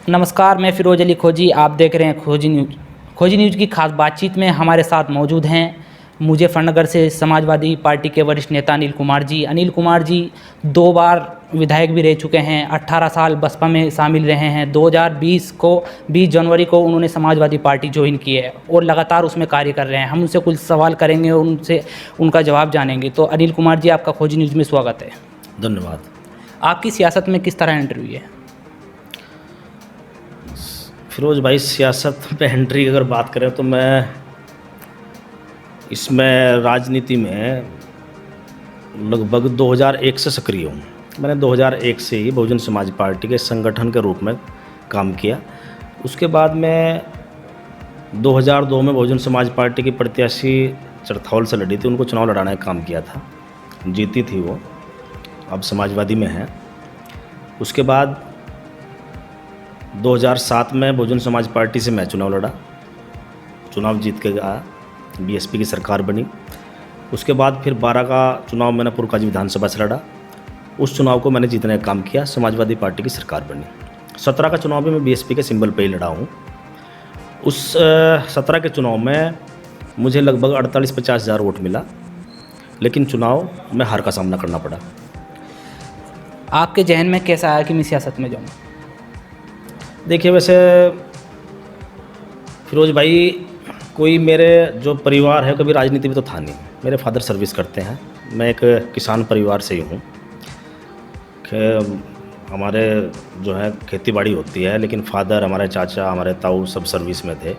नमस्कार, मैं फ़िरोज़ अली खोजी। आप देख रहे हैं खोजी न्यूज़। खोजी न्यूज़ की खास बातचीत में हमारे साथ मौजूद हैं मुजफ्फरनगर से समाजवादी पार्टी के वरिष्ठ नेता अनिल कुमार जी। अनिल कुमार जी 2 बार विधायक भी रह चुके हैं, 18 साल बसपा में शामिल रहे हैं। 2020 को 20 जनवरी को उन्होंने समाजवादी पार्टी ज्वाइन की है और लगातार उसमें कार्य कर रहे हैं। हम उनसे कुछ सवाल करेंगे और उनसे उनका जवाब जानेंगे। तो अनिल कुमार जी, आपका खोजी न्यूज़ में स्वागत है। धन्यवाद। आपकी सियासत में किस तरह एंट्री हुई है? फिरोज़ भाई, सियासत में एंट्री अगर बात करें तो मैं इसमें राजनीति में लगभग 2001 से सक्रिय हूँ। मैंने 2001 से ही बहुजन समाज पार्टी के संगठन के रूप में काम किया। उसके बाद मैं 2002 में बहुजन समाज पार्टी की प्रत्याशी चरथौल से लड़ी थी, उनको चुनाव लड़ाने का काम किया था, जीती थी वो, अब समाजवादी में है। उसके बाद 2007 में बहुजन समाज पार्टी से मैं चुनाव लड़ा, चुनाव जीत के आया, बीएसपी की सरकार बनी। उसके बाद फिर 12 का चुनाव मैंने पुरकाजी विधानसभा से लड़ा, उस चुनाव को मैंने जीतने का काम किया, समाजवादी पार्टी की सरकार बनी। 17 का चुनाव भी मैं बीएसपी के सिंबल पे ही लड़ा हूँ। उस 17 के चुनाव में मुझे लगभग 48-50 हज़ार वोट मिला, लेकिन चुनाव में हार का सामना करना पड़ा। आपके जहन में कैसा आया कि मैं सियासत में जाऊँ? देखिए, वैसे फिरोज़ भाई, कोई मेरे जो परिवार है कभी राजनीति में तो था नहीं। मेरे फादर सर्विस करते हैं, मैं एक किसान परिवार से ही हूँ। हमारे जो है खेती बाड़ी होती है, लेकिन फादर, हमारे चाचा, हमारे ताऊ सब सर्विस में थे।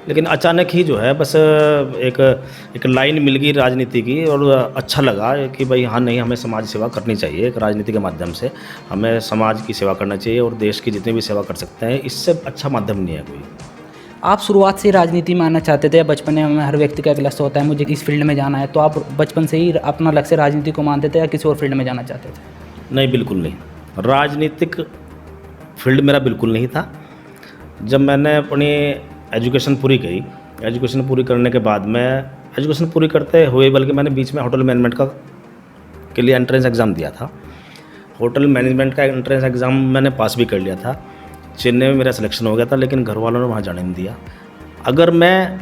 लेकिन अचानक ही जो है बस एक लाइन मिल गई राजनीति की, और अच्छा लगा कि भाई हाँ, नहीं, हमें समाज सेवा करनी चाहिए। एक राजनीति के माध्यम से हमें समाज की सेवा करना चाहिए और देश की जितनी भी सेवा कर सकते हैं, इससे अच्छा माध्यम नहीं है कोई। आप शुरुआत से राजनीति में आना चाहते थे या बचपन में? हर व्यक्ति का एक लक्ष्य होता है, मुझे इस फील्ड में जाना है। तो आप बचपन से ही अपना लक्ष्य राजनीति को मानते थे या किसी और फील्ड में जाना चाहते थे? नहीं, बिल्कुल नहीं। राजनीतिक फील्ड मेरा बिल्कुल नहीं था। जब मैंने अपनी एजुकेशन पूरी करी, एजुकेशन पूरी करने के बाद मैं एजुकेशन पूरी करते हुए, बल्कि मैंने बीच में होटल मैनेजमेंट के लिए एंट्रेंस एग्ज़ाम दिया था। होटल मैनेजमेंट का एंट्रेंस एग्ज़ाम मैंने पास भी कर लिया था। चेन्नई में मेरा सिलेक्शन हो गया था, लेकिन घर वालों ने वहाँ जाने नहीं दिया। अगर मैं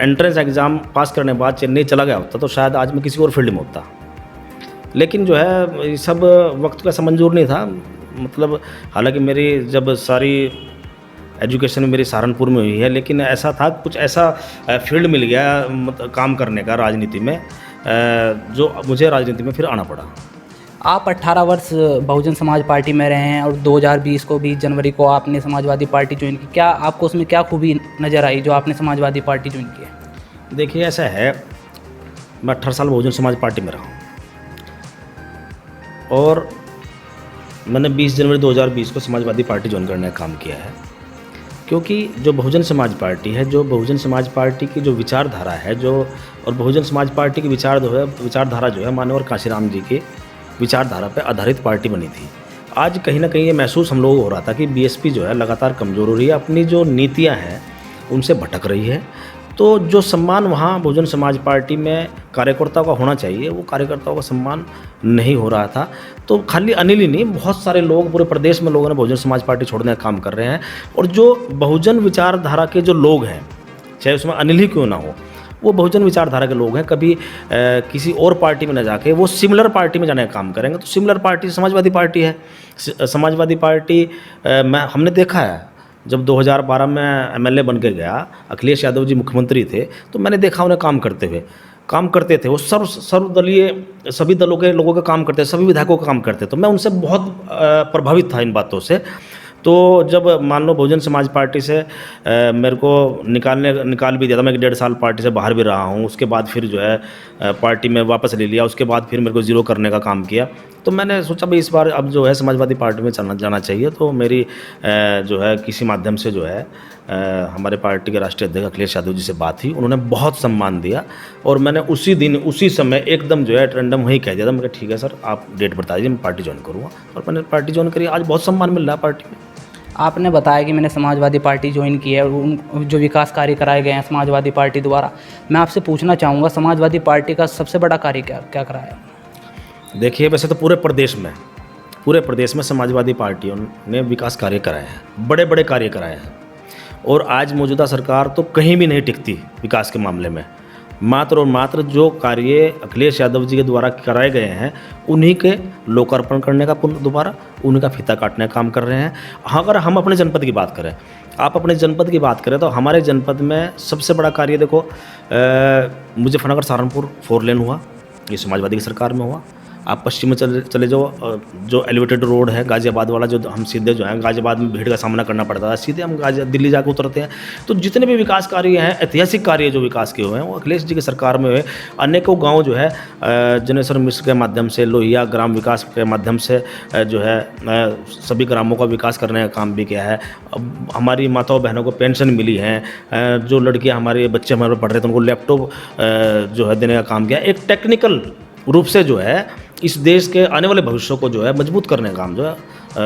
एंट्रेंस एग्ज़ाम पास करने के बाद चेन्नई चला गया होता तो शायद आज मैं किसी और फील्ड में होता। लेकिन जो है ये सब वक्त का मंजूर नहीं था। मतलब हालांकि मेरी जब सारी एजुकेशन मेरी सहारनपुर में हुई है, लेकिन ऐसा था, कुछ ऐसा फील्ड मिल गया काम करने का राजनीति में, जो मुझे राजनीति में फिर आना पड़ा। आप 18 वर्ष बहुजन समाज पार्टी में रहे हैं और 2020 को 20 जनवरी को आपने समाजवादी पार्टी ज्वाइन की। क्या आपको उसमें क्या खूबी नज़र आई जो आपने समाजवादी पार्टी ज्वाइन की है? देखिए, ऐसा है, मैं 18 साल बहुजन समाज पार्टी में रहा हूँ और मैंने 20 जनवरी 2020 को समाजवादी पार्टी ज्वाइन करने का काम किया है। क्योंकि जो बहुजन समाज पार्टी है, जो बहुजन समाज पार्टी की जो विचारधारा है, और बहुजन समाज पार्टी की विचारधारा जो है माननीय कांशीराम जी की विचारधारा पर आधारित पार्टी बनी थी। आज कहीं ना कहीं ये महसूस हम लोगों को हो रहा था कि बीएसपी जो है लगातार कमज़ोर हो रही है, अपनी जो नीतियाँ हैं उनसे भटक रही है। तो जो सम्मान वहाँ बहुजन समाज पार्टी में कार्यकर्ताओं का होना चाहिए, वो कार्यकर्ताओं का सम्मान नहीं हो रहा था। तो खाली अनिल ही नहीं, बहुत सारे लोग, पूरे प्रदेश में लोगों ने बहुजन समाज पार्टी छोड़ने का काम कर रहे हैं। और जो बहुजन विचारधारा के जो लोग हैं, चाहे उसमें अनिल ही क्यों ना हो, वो बहुजन विचारधारा के लोग हैं। कभी किसी और पार्टी में न जाके वो सिमिलर पार्टी में जाने का काम करेंगे। तो सिमिलर पार्टी समाजवादी पार्टी है। समाजवादी पार्टी हमने देखा है, जब 2012 में एमएलए बन के गया, अखिलेश यादव जी मुख्यमंत्री थे, तो मैंने देखा उन्हें काम करते थे। वो सर्वदलीय सभी दलों के लोगों का काम करते, सभी विधायकों का काम करते। तो मैं उनसे बहुत प्रभावित था इन बातों से। तो जब मान लो बहुजन समाज पार्टी से मेरे को निकाल भी दिया था, मैं 1.5 साल पार्टी से बाहर भी रहा हूँ। उसके बाद फिर जो है पार्टी में वापस ले लिया। उसके बाद फिर मेरे को ज़ीरो करने का काम किया। तो मैंने सोचा भाई इस बार अब जो है समाजवादी पार्टी में जाना चाहिए। तो मेरी जो है किसी माध्यम से जो है हमारे पार्टी के राष्ट्रीय अध्यक्ष अखिलेश यादव जी से बात हुई। उन्होंने बहुत सम्मान दिया और मैंने उसी दिन उसी समय एकदम जो है रैंडम वहीं कह दिया था। मैं कहा ठीक है सर, आप डेट बता दीजिए, मैं पार्टी ज्वाइन करूँगा। और मैंने पार्टी ज्वाइन करी। आज बहुत सम्मान मिल रहा है पार्टी में। आपने बताया कि मैंने समाजवादी पार्टी ज्वाइन की है और उन जो विकास कार्य कराए गए हैं समाजवादी पार्टी द्वारा, मैं आपसे पूछना चाहूँगा समाजवादी पार्टी का सबसे बड़ा कार्य क्या क्या कराया है? देखिए, वैसे तो पूरे प्रदेश में पूरे प्रदेश में समाजवादी पार्टियों ने विकास कार्य कराए हैं, बड़े बड़े कार्य कराए हैं। और आज मौजूदा सरकार तो कहीं भी नहीं टिकती विकास के मामले में। मात्र और मात्र जो कार्य अखिलेश यादव जी के द्वारा कराए गए हैं उन्हीं के लोकार्पण करने का दोबारा उन्हीं का फीता काटने का काम कर रहे हैं। अगर हम अपने जनपद की बात करें, आप अपने जनपद की बात करें तो हमारे जनपद में सबसे बड़ा कार्य देखो, मुजफ्फरनगर सहारनपुर 4 लेन हुआ, ये समाजवादी की सरकार में हुआ। आप पश्चिम में चले जाओ, जो एलिवेटेड रोड है गाज़ियाबाद वाला, जो हम सीधे जो है गाज़ियाबाद में भीड़ का सामना करना पड़ता था, सीधे हम दिल्ली जाकर उतरते हैं। तो जितने भी विकास कार्य हैं, ऐतिहासिक कार्य जो विकास के हुए हैं, वो अखिलेश जी की सरकार में हुए। अनेकों गांव जो है जनेश्वर मिश्र के माध्यम से, लोहिया ग्राम विकास के माध्यम से जो है सभी ग्रामों का विकास करने का काम भी किया है। अब हमारी माताओं बहनों को पेंशन मिली है, जो लड़कियाँ हमारे बच्चे हमारे पढ़ रहे थे उनको लैपटॉप जो है देने का काम किया। एक टेक्निकल रूप से जो है इस देश के आने वाले भविष्य को जो है मजबूत करने का काम जो है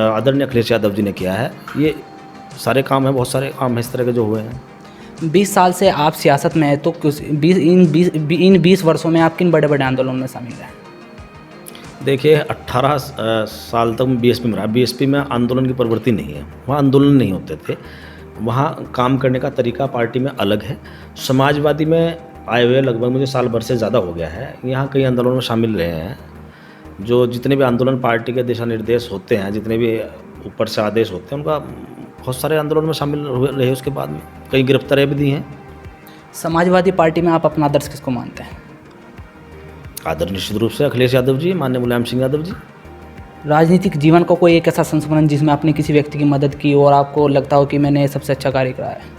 आदरणीय अखिलेश यादव जी ने किया है। ये सारे काम हैं, बहुत सारे काम हैं इस तरह के जो हुए हैं। 20 साल से आप सियासत में हैं, तो इन 20 वर्षों में आप किन बड़े बड़े आंदोलनों में शामिल रहे? देखिए 18 साल तक मैं बीएसपी में रहा। बीएसपी में आंदोलन की प्रवृत्ति नहीं है, वहाँ आंदोलन नहीं होते थे, वहाँ काम करने का तरीका पार्टी में अलग है। समाजवादी में आए हुए लगभग मुझे साल भर से ज़्यादा हो गया है, यहाँ कई आंदोलनों में शामिल रहे हैं। जो जितने भी आंदोलन पार्टी के दिशा निर्देश होते हैं, जितने भी ऊपर से आदेश होते हैं, उनका बहुत सारे आंदोलन में शामिल रहे। उसके बाद में कई गिरफ्तारियाँ भी दी हैं। समाजवादी पार्टी में आप अपना आदर्श किसको मानते हैं? आदर निश्चित रूप से अखिलेश यादव जी, माननीय मुलायम सिंह यादव जी। राजनीतिक जीवन का कोई एक ऐसा संस्मरण जिसमें आपने किसी व्यक्ति की मदद की और आपको लगता हो कि मैंने सबसे अच्छा कार्य कराया है?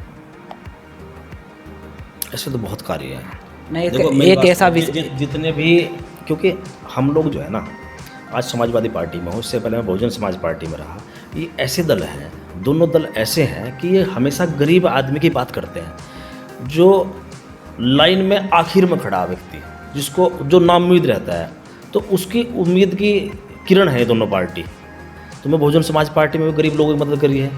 ऐसे तो बहुत कार्य हैं। मैं देखो, एक ऐसा जितने भी, क्योंकि हम लोग जो है ना, आज समाजवादी पार्टी में हो, इससे पहले मैं बहुजन समाज पार्टी में रहा। ये ऐसे दल हैं, दोनों दल ऐसे हैं कि ये हमेशा गरीब आदमी की बात करते हैं, जो लाइन में आखिर में खड़ा व्यक्ति, जिसको जो नाउम्मीद रहता है, तो उसकी उम्मीद की किरण है ये दोनों पार्टी। तो मैं बहुजन समाज पार्टी में भी गरीब लोगों की मदद करी है।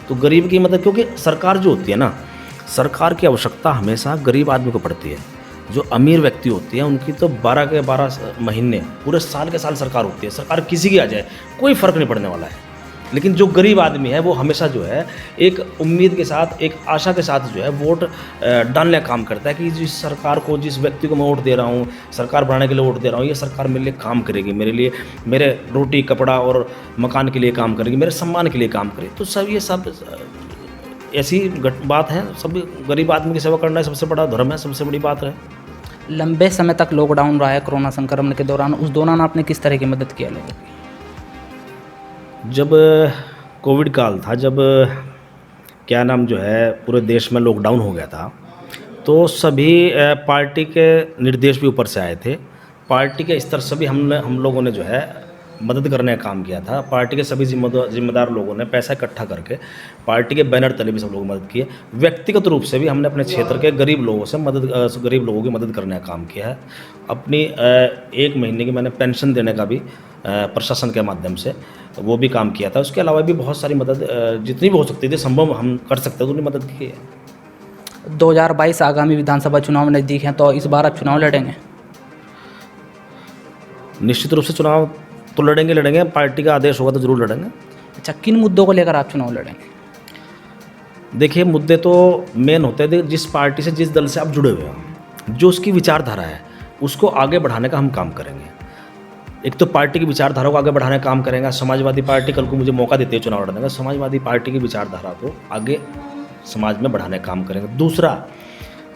तो गरीब की मदद, क्योंकि सरकार जो होती है ना, सरकार की आवश्यकता हमेशा गरीब आदमी को पड़ती है। जो अमीर व्यक्ति होती है उनकी तो 12 के 12 महीने, पूरे साल के साल सरकार होती है। सरकार किसी की आ जाए कोई फ़र्क नहीं पड़ने वाला है। लेकिन जो गरीब आदमी है वो हमेशा जो है एक उम्मीद के साथ, एक आशा के साथ जो है वोट डालने का काम करता है कि जिस सरकार को, जिस व्यक्ति को मैं वोट दे रहा हूँ, सरकार बनाने के लिए वोट दे रहा हूँ, ये सरकार मेरे लिए काम करेगी, मेरे लिए, मेरे रोटी कपड़ा और मकान के लिए काम करेगी, मेरे सम्मान के लिए काम करेगी। तो सब ये सब ऐसी बात है। सब गरीब आदमी की सेवा करना सबसे बड़ा धर्म है, सबसे बड़ी बात है। लंबे समय तक लॉकडाउन रहा है कोरोना संक्रमण के दौरान, उस दौरान आपने किस तरह की मदद किया लोगों की? जब कोविड काल था, जब क्या नाम जो है पूरे देश में लॉकडाउन हो गया था, तो सभी पार्टी के निर्देश भी ऊपर से आए थे। पार्टी के स्तर से भी हम लोगों ने जो है मदद करने का काम किया था। पार्टी के सभी जिम्मेदार लोगों ने पैसा इकट्ठा करके पार्टी के बैनर तले भी सब लोग मदद किए। व्यक्तिगत रूप से भी हमने अपने क्षेत्र के गरीब लोगों से गरीब लोगों की मदद करने का काम किया है। अपनी 1 महीने की मैंने पेंशन देने का भी प्रशासन के माध्यम से वो भी काम किया था। उसके अलावा भी बहुत सारी मदद जितनी भी हो सकती थी, संभव हम कर सकते थे, उन्हें मदद की है। 2022 आगामी विधानसभा चुनाव नज़दीक हैं, तो इस बार आप चुनाव लड़ेंगे? निश्चित रूप से चुनाव तो लड़ेंगे। पार्टी का आदेश होगा तो जरूर लड़ेंगे। अच्छा, किन मुद्दों को लेकर आप चुनाव लड़ेंगे? देखिए, मुद्दे तो मेन होते हैं, जिस पार्टी से, जिस दल से आप जुड़े हुए हो, जो उसकी विचारधारा है उसको आगे बढ़ाने का हम काम करेंगे। एक तो पार्टी की विचारधारा को आगे बढ़ाने का काम करेंगे। समाजवादी पार्टी कल को मुझे मौका देती है चुनाव लड़ने का, समाजवादी पार्टी की विचारधारा को आगे समाज में बढ़ाने का काम करेंगे। दूसरा,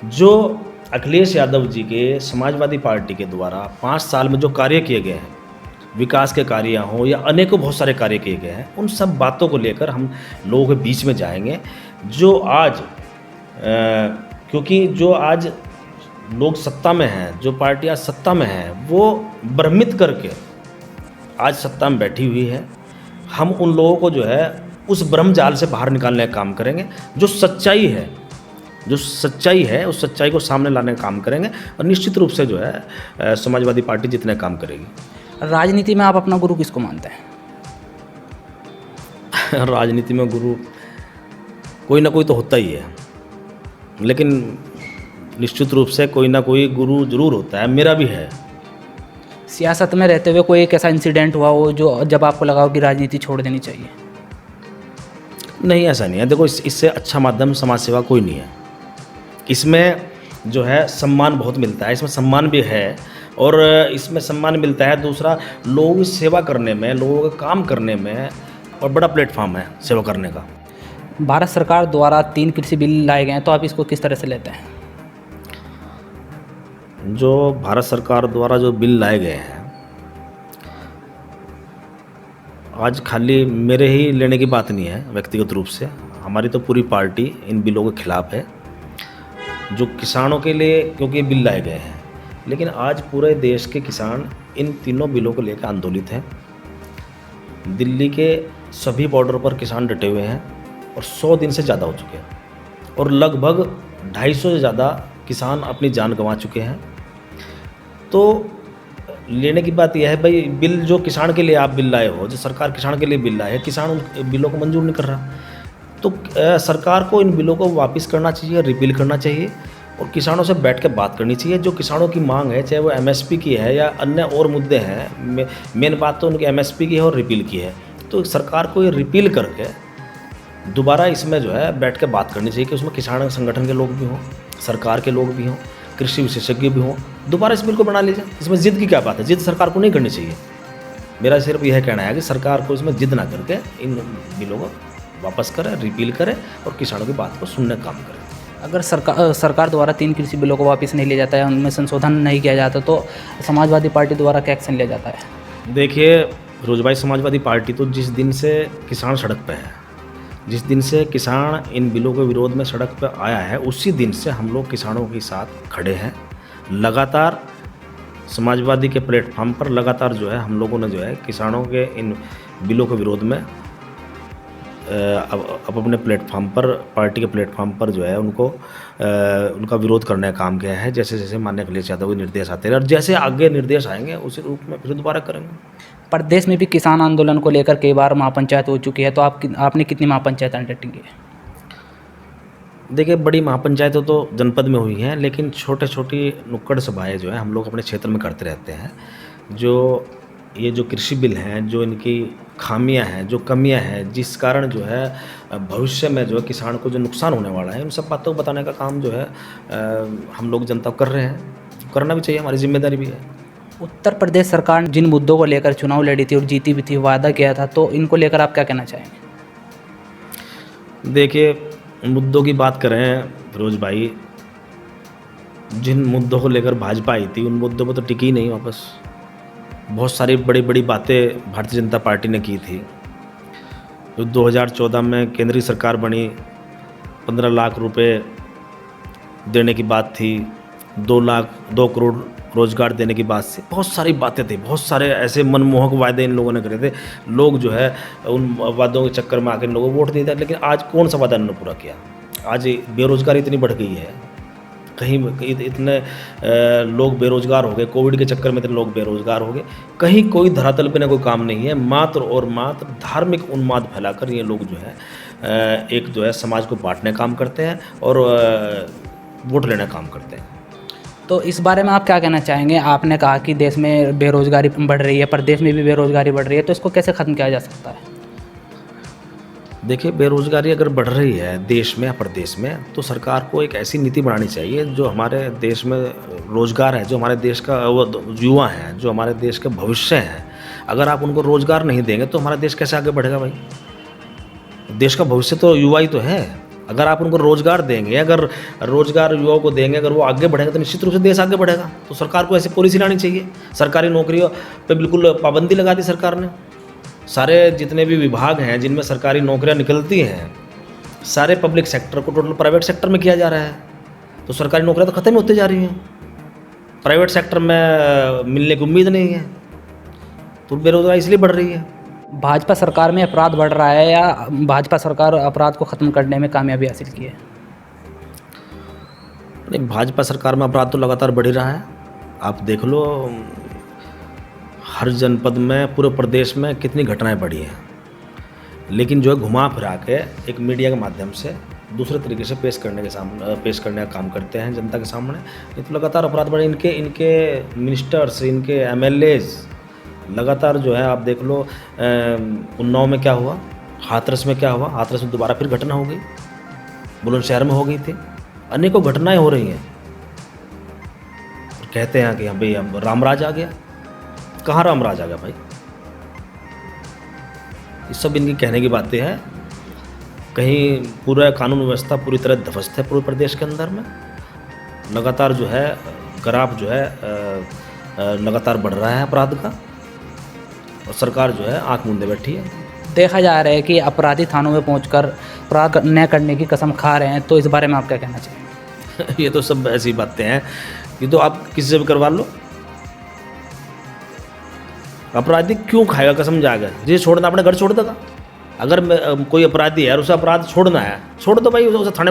जो अखिलेश यादव जी के समाजवादी पार्टी के द्वारा 5 साल में जो कार्य किए गए हैं, विकास के कार्य हों या अनेकों बहुत सारे कार्य किए गए हैं, उन सब बातों को लेकर हम लोगों के बीच में जाएंगे। जो आज क्योंकि जो आज लोग सत्ता में हैं, जो पार्टी आज सत्ता में है, वो भ्रमित करके आज सत्ता में बैठी हुई है। हम उन लोगों को जो है उस भ्रम जाल से बाहर निकालने का काम करेंगे। जो सच्चाई है उस सच्चाई को सामने लाने का काम करेंगे। और निश्चित रूप से जो है समाजवादी पार्टी जितने काम करेगी। राजनीति में आप अपना गुरु किसको मानते हैं? राजनीति में गुरु कोई ना कोई तो होता ही है, लेकिन निश्चित रूप से कोई ना कोई गुरु जरूर होता है। मेरा भी है। सियासत में रहते हुए कोई एक ऐसा इंसिडेंट हुआ हो जो जब आपको लगा हो कि राजनीति छोड़ देनी चाहिए? नहीं, ऐसा नहीं है। देखो, इससे अच्छा माध्यम समाज सेवा कोई नहीं है। इसमें जो है सम्मान बहुत मिलता है, इसमें सम्मान भी है और इसमें सम्मान मिलता है। दूसरा, लोगों की सेवा करने में, लोगों का काम करने में और बड़ा प्लेटफॉर्म है सेवा करने का। भारत सरकार द्वारा 3 कृषि बिल लाए गए हैं, तो आप इसको किस तरह से लेते हैं? जो भारत सरकार द्वारा जो बिल लाए गए हैं, आज खाली मेरे ही लेने की बात नहीं है। व्यक्तिगत रूप से हमारी तो पूरी पार्टी इन बिलों के खिलाफ है, जो किसानों के लिए, क्योंकि ये बिल लाए गए हैं। लेकिन आज पूरे देश के किसान इन तीनों बिलों को लेकर आंदोलित हैं। दिल्ली के सभी बॉर्डर पर किसान डटे हुए हैं और 100 दिन से ज़्यादा हो चुके हैं और लगभग 250 से ज़्यादा किसान अपनी जान गंवा चुके हैं। तो लेने की बात यह है भाई, बिल जो किसान के लिए आप बिल लाए हो, जो सरकार किसान के लिए बिल लाए है, किसान उन बिलों को मंजूर नहीं कर रहा। तो सरकार को इन बिलों को वापस करना चाहिए, रिपील करना चाहिए और किसानों से बैठ के बात करनी चाहिए। जो किसानों की मांग है, चाहे वो एमएसपी की है या अन्य और मुद्दे हैं, मेन बात तो उनकी एमएसपी की है और रिपील की है। तो सरकार को ये रिपील करके दोबारा इसमें जो है बैठ के बात करनी चाहिए कि उसमें किसान संगठन के लोग भी हों, सरकार के लोग भी हों, कृषि विशेषज्ञ भी हों। दोबारा इस बिल को बना लीजिए। इसमें जिद की क्या बात है? जिद सरकार को नहीं करनी चाहिए। मेरा सिर्फ यह कहना है कि सरकार को इसमें जिद ना करके इन बिलों को वापस करें, रिपील करें और किसानों की बात को सुनने का काम करें। अगर सरकार द्वारा 3 कृषि बिलों को वापस नहीं लिया जाता है, उनमें संशोधन नहीं किया जाता, तो समाजवादी पार्टी द्वारा क्या एक्शन लिया जाता है? देखिए, रोजबाई समाजवादी पार्टी तो जिस दिन से किसान सड़क पे है, जिस दिन से किसान इन बिलों के विरोध में सड़क पर आया है, उसी दिन से हम लोग किसानों के साथ खड़े हैं। लगातार समाजवादी के प्लेटफॉर्म पर लगातार जो है हम लोगों ने जो है किसानों के इन बिलों के विरोध में अब अपने प्लेटफॉर्म पर, पार्टी के प्लेटफॉर्म पर जो है उनको उनका विरोध करने का काम किया है। जैसे जैसे माननीय अखिलेश यादव के निर्देश आते हैं और जैसे आगे निर्देश आएंगे उसी रूप में फिर दोबारा करेंगे। प्रदेश में भी किसान आंदोलन को लेकर कई बार महापंचायत हो चुकी है, तो आपने कितनी महापंचायत अटेंड की है? देखिए, बड़ी महापंचायतें तो जनपद में हुई हैं, लेकिन छोटे छोटी नुक्कड़ सभाएँ जो हैं हम लोग अपने क्षेत्र में करते रहते हैं। जो ये जो कृषि बिल हैं, जो इनकी खामियां हैं, जो कमियां हैं, जिस कारण जो है भविष्य में जो है किसान को जो नुकसान होने वाला है, उन सब बातों को बताने का काम जो है हम लोग जनता को कर रहे हैं। करना भी चाहिए, हमारी जिम्मेदारी भी है। उत्तर प्रदेश सरकार ने जिन मुद्दों को लेकर चुनाव लड़ी थी और जीती भी थी, वादा किया था, तो इनको लेकर आप क्या कहना चाहेंगे? देखिए, मुद्दों की बात करें फिरोज भाई, जिन मुद्दों को लेकर भाजपा आई थी उन मुद्दों पर तो टिकी नहीं वापस। बहुत सारी बड़ी बड़ी बातें भारतीय जनता पार्टी ने की थी। जो 2014 में केंद्रीय सरकार बनी, 15 लाख रुपए देने की बात थी, 2 करोड़ रोजगार देने की बात थी। बहुत सारी बातें थी, बहुत सारे ऐसे मनमोहक वादे इन लोगों ने करे थे। लोग जो है उन वादों के चक्कर में आकर इन लोगों को वोट दिए थे। लेकिन आज कौन सा वादा इन्होंने पूरा किया? आज बेरोजगारी इतनी बढ़ गई है, कहीं इतने लोग बेरोजगार हो गए, कोविड के चक्कर में इतने लोग बेरोजगार हो गए। कहीं कोई धरातल पे ना कोई काम नहीं है। मात्र और मात्र धार्मिक उन्माद फैलाकर ये लोग जो है एक जो है समाज को बांटने का काम करते हैं और वोट लेने का काम करते हैं। तो इस बारे में आप क्या कहना चाहेंगे? आपने कहा कि देश में बेरोजगारी बढ़ रही है, प्रदेश में भी बेरोजगारी बढ़ रही है, तो इसको कैसे ख़त्म किया जा सकता है? देखिए, बेरोजगारी अगर बढ़ रही है देश में या प्रदेश में, तो सरकार को एक ऐसी नीति बनानी चाहिए जो हमारे देश में रोजगार है, जो हमारे देश का युवा है, जो हमारे देश का भविष्य है। अगर आप उनको रोजगार नहीं देंगे तो हमारा देश कैसे आगे बढ़ेगा भाई? देश का भविष्य तो युवा ही तो है। अगर आप उनको रोजगार देंगे, अगर रोजगार युवाओं को देंगे, अगर वो आगे बढ़ेंगे तो निश्चित रूप से देश आगे बढ़ेगा। तो सरकार को ऐसी पॉलिसी लानी चाहिए। सरकारी नौकरियों पर बिल्कुल पाबंदी लगा दी सरकार ने। सारे जितने भी विभाग हैं जिनमें सरकारी नौकरियां निकलती हैं, सारे पब्लिक सेक्टर को टोटल प्राइवेट सेक्टर में किया जा रहा है। तो सरकारी नौकरियां तो ख़त्म ही होती जा रही हैं, प्राइवेट सेक्टर में मिलने की उम्मीद नहीं है। तो बेरोजगारी इसलिए बढ़ रही है। भाजपा सरकार में अपराध बढ़ रहा है या भाजपा सरकार अपराध को ख़त्म करने में कामयाबी हासिल की है? नहीं, भाजपा सरकार में अपराध तो लगातार बढ़ ही रहा है। आप देख लो, हर जनपद में, पूरे प्रदेश में कितनी घटनाएं बढ़ी हैं। लेकिन जो है घुमा फिरा के एक मीडिया के माध्यम से दूसरे तरीके से पेश करने का काम करते हैं जनता के सामने। ये तो लगातार अपराध बढ़े, इनके मिनिस्टर्स, इनके एमएलएज लगातार जो है, आप देख लो उन्नाव में क्या हुआ, हाथरस में क्या हुआ, हाथरस में दोबारा फिर घटना हो गई, बुलंदशहर में हो गई थी, अनेकों घटनाएं हो रही हैं। कहते हैं कि भाई अब रामराज आ गया। कहाँ रामराज आ गया भाई? ये सब इनकी कहने की बातें हैं। कहीं पूरा कानून व्यवस्था पूरी तरह ध्वस्त है पूरे प्रदेश के अंदर में। लगातार जो है ग्राफ जो है लगातार बढ़ रहा है अपराध का, और सरकार जो है आंख मूंदे बैठी है। देखा जा रहा है कि अपराधी थानों में पहुंचकर अपराध न करने की कसम खा रहे हैं, तो इस बारे में आप क्या कहना चाहिए? ये तो सब ऐसी बातें हैं, ये तो आप किसी से भी करवा लो। अपराधी क्यों खाएगा कसम जाकर? जिसे छोड़ना अपने घर छोड़ देगा। अगर कोई अपराधी है और उसे अपराध छोड़ना है, छोड़ दो भाई। उसे थाने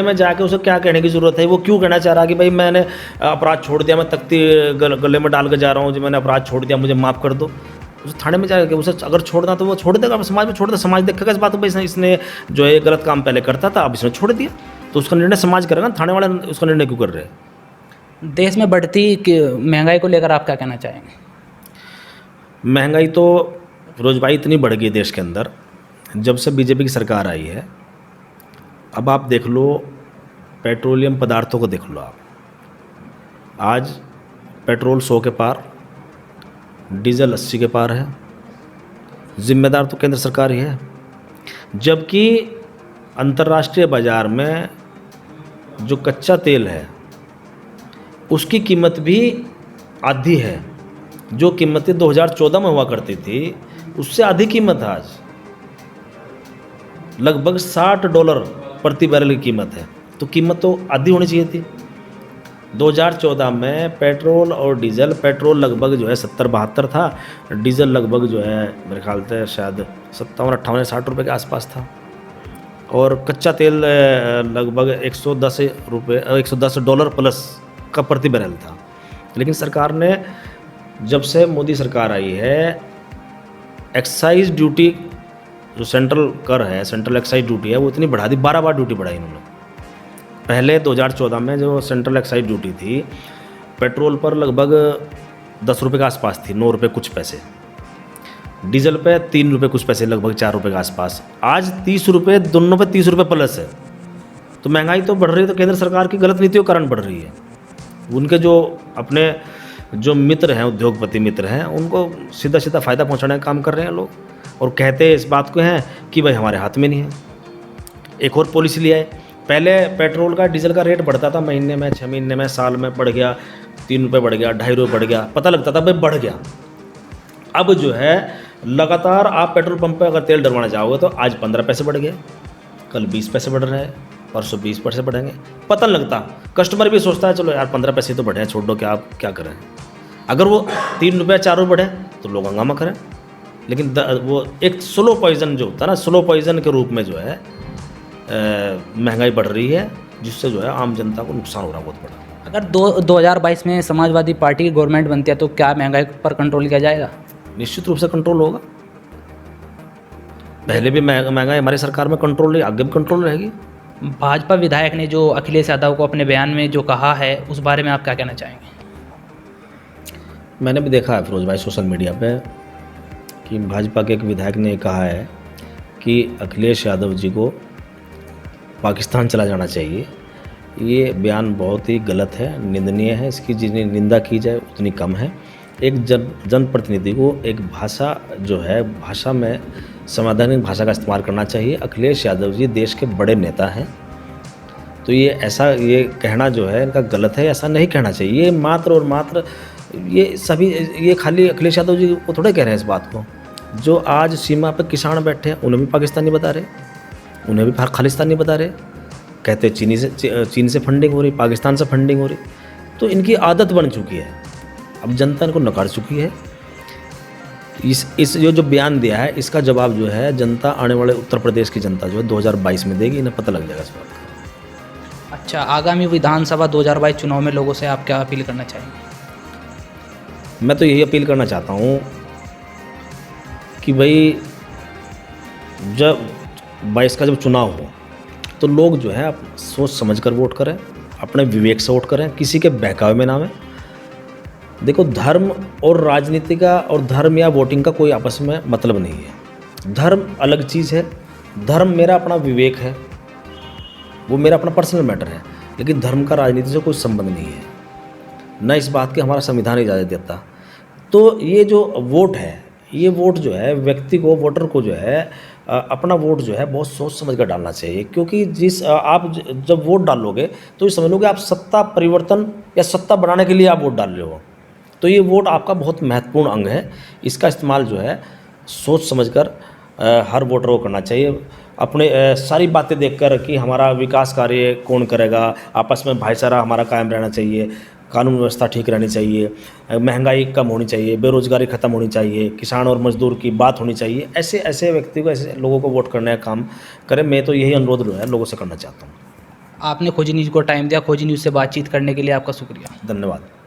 में जाके उसे क्या कहने की ज़रूरत है? वो क्यों कहना चाह रहा कि भाई मैंने अपराध छोड़ दिया, मैं तख्ती गले में डाल के जा रहा हूँ जो मैंने अपराध छोड़ दिया, मुझे माफ़ कर दो। उसे थाने में जाके उसे अगर छोड़ना तो वो छोड़ देगा, समाज में छोड़ दे। समाज देखेगा इस बात को, भाई इसने जो है गलत काम पहले करता था, अब इसने छोड़ दिया, तो उसका निर्णय समाज करेगा। थाने वाले उसका निर्णय क्यों कर रहे हैं? देश में बढ़ती महंगाई को लेकर आप क्या कहना चाहेंगे? महंगाई तो रोज़ भाई इतनी बढ़ गई देश के अंदर जब से बीजेपी की सरकार आई है। अब आप देख लो, पेट्रोलियम पदार्थों को देख लो आप। आज पेट्रोल 100 के पार, डीजल 80 के पार है। जिम्मेदार तो केंद्र सरकार ही है। जबकि अंतर्राष्ट्रीय बाज़ार में जो कच्चा तेल है उसकी कीमत भी आधी है। जो कीमतें 2014 में हुआ करती थी उससे आधी कीमत है आज। लगभग $60 प्रति बैरल की कीमत है, तो कीमत तो आधी होनी चाहिए थी। 2014 में पेट्रोल और डीजल, पेट्रोल लगभग जो है 70-72 था, डीजल लगभग जो है मेरे ख्याल से शायद 57-58 60 रुपये के आसपास था, और कच्चा तेल लगभग $110 प्लस का प्रति बैरल था। लेकिन सरकार ने, जब से मोदी सरकार आई है, एक्साइज ड्यूटी जो सेंट्रल कर है, सेंट्रल एक्साइज ड्यूटी है, वो इतनी बढ़ा दी, 12 बार ड्यूटी बढ़ाई इन्होंने। पहले 2014 में जो सेंट्रल एक्साइज ड्यूटी थी पेट्रोल पर लगभग 10 रुपये के आसपास थी, 9 रुपये कुछ पैसे। डीजल पे 3 रुपये कुछ पैसे, लगभग 4 रुपये के आसपास। आज 30 रुपये, दोनों पे 30 रुपये प्लस है। तो महंगाई तो बढ़ रही है, तो केंद्र सरकार की गलत नीतियों के कारण बढ़ रही है। उनके जो अपने जो मित्र हैं, उद्योगपति मित्र हैं, उनको सीधा सीधा फ़ायदा पहुंचाने का काम कर रहे हैं लोग, और कहते हैं इस बात को हैं कि भाई हमारे हाथ में नहीं है। एक और पॉलिसी लिया है। पहले पेट्रोल का, डीजल का रेट बढ़ता था महीने में, 6 महीने में, साल में बढ़ गया, 3 रुपये बढ़ गया, 2.5 रुपये बढ़ गया, पता लगता था भाई बढ़ गया। अब जो है लगातार आप पेट्रोल पंप पर अगर तेल डलवाना चाहोगे तो आज 15 पैसे बढ़ गए, कल 20 पैसे बढ़ रहे हैं, परसों 20 पैसे बढ़ेंगे, पता नहीं लगता। कस्टमर भी सोचता है चलो यार 15 पैसे तो बढ़े हैं, छोड़ दो, क्या आप क्या करें। अगर वो 3 रुपये 4 रुपये बढ़े तो लोग हंगामा करें। लेकिन वो एक स्लो पॉइजन जो होता है ना, स्लो पॉइजन के रूप में जो है महंगाई बढ़ रही है, जिससे जो है आम जनता को नुकसान हो रहा है बहुत बड़ा। अगर 2022 में समाजवादी पार्टी की गवर्नमेंट बनती है तो क्या महंगाई पर कंट्रोल किया जाएगा? निश्चित रूप से कंट्रोल होगा। पहले भी महंगाई हमारी सरकार में कंट्रोल रही, आगे भी कंट्रोल रहेगी। भाजपा विधायक ने जो अखिलेश यादव को अपने बयान में जो कहा है, उस बारे में आप क्या कहना चाहेंगे? मैंने भी देखा है फिरोज भाई सोशल मीडिया पे कि भाजपा के एक विधायक ने कहा है कि अखिलेश यादव जी को पाकिस्तान चला जाना चाहिए। ये बयान बहुत ही गलत है, निंदनीय है। इसकी जितनी निंदा की जाए उतनी कम है। एक जनप्रतिनिधि को एक भाषा जो है, भाषा में संवैधानिक भाषा का इस्तेमाल करना चाहिए। अखिलेश यादव जी देश के बड़े नेता हैं, तो ये कहना जो है इनका गलत है। ऐसा नहीं कहना चाहिए। ये मात्र और मात्र ये खाली अखिलेश यादव जी को थोड़े कह रहे हैं इस बात को। जो आज सीमा पर किसान बैठे हैं उन्हें भी पाकिस्तानी बता रहे, उन्हें भी खालिस्तानी बता रहे। कहते चीन से फंडिंग हो रही, पाकिस्तान से फंडिंग हो रही। तो इनकी आदत बन चुकी है, अब जनता इनको नकार चुकी है। इस जो बयान दिया है इसका जवाब जो है जनता, आने वाले उत्तर प्रदेश की जनता जो है 2022 में देगी। इन्हें पता लग जाएगा इस बात का। अच्छा, आगामी विधानसभा 2022 चुनाव में लोगों से आप क्या अपील करना चाहेंगे? मैं तो यही अपील करना चाहता हूँ कि भाई जब 22 का जब चुनाव हो तो लोग जो है आप सोच समझ कर वोट करें, अपने विवेक से वोट करें, किसी के बहकावे में ना आवें। देखो, धर्म और राजनीति का और धर्म या वोटिंग का कोई आपस में मतलब नहीं है। धर्म अलग चीज़ है, धर्म मेरा अपना विवेक है, वो मेरा अपना पर्सनल मैटर है, लेकिन धर्म का राजनीति से कोई संबंध नहीं है, न इस बात की हमारा संविधान इजाज़त देता। तो ये जो वोट है, ये वोट जो है व्यक्ति को, वोटर को जो है अपना वोट जो है बहुत सोच समझ कर डालना चाहिए, क्योंकि आप जब वोट डालोगे तो ये समझ लो कि आप सत्ता परिवर्तन या सत्ता बनाने के लिए आप वोट डाल रहे हो। तो ये वोट आपका बहुत महत्वपूर्ण अंग है, इसका इस्तेमाल जो है सोच समझकर हर वोटर को करना चाहिए। अपने सारी बातें देखकर कि हमारा विकास कार्य कौन करेगा, आपस में भाईचारा हमारा कायम रहना चाहिए, कानून व्यवस्था ठीक रहनी चाहिए, महंगाई कम होनी चाहिए, बेरोजगारी ख़त्म होनी चाहिए, किसान और मजदूर की बात होनी चाहिए। ऐसे ऐसे व्यक्ति को, ऐसे लोगों को वोट करने का काम करें। मैं तो यही अनुरोध जो है लोगों से करना चाहता हूँ। आपने खोजी न्यूज़ को टाइम दिया, खोजी न्यूज़ से बातचीत करने के लिए आपका शुक्रिया। धन्यवाद।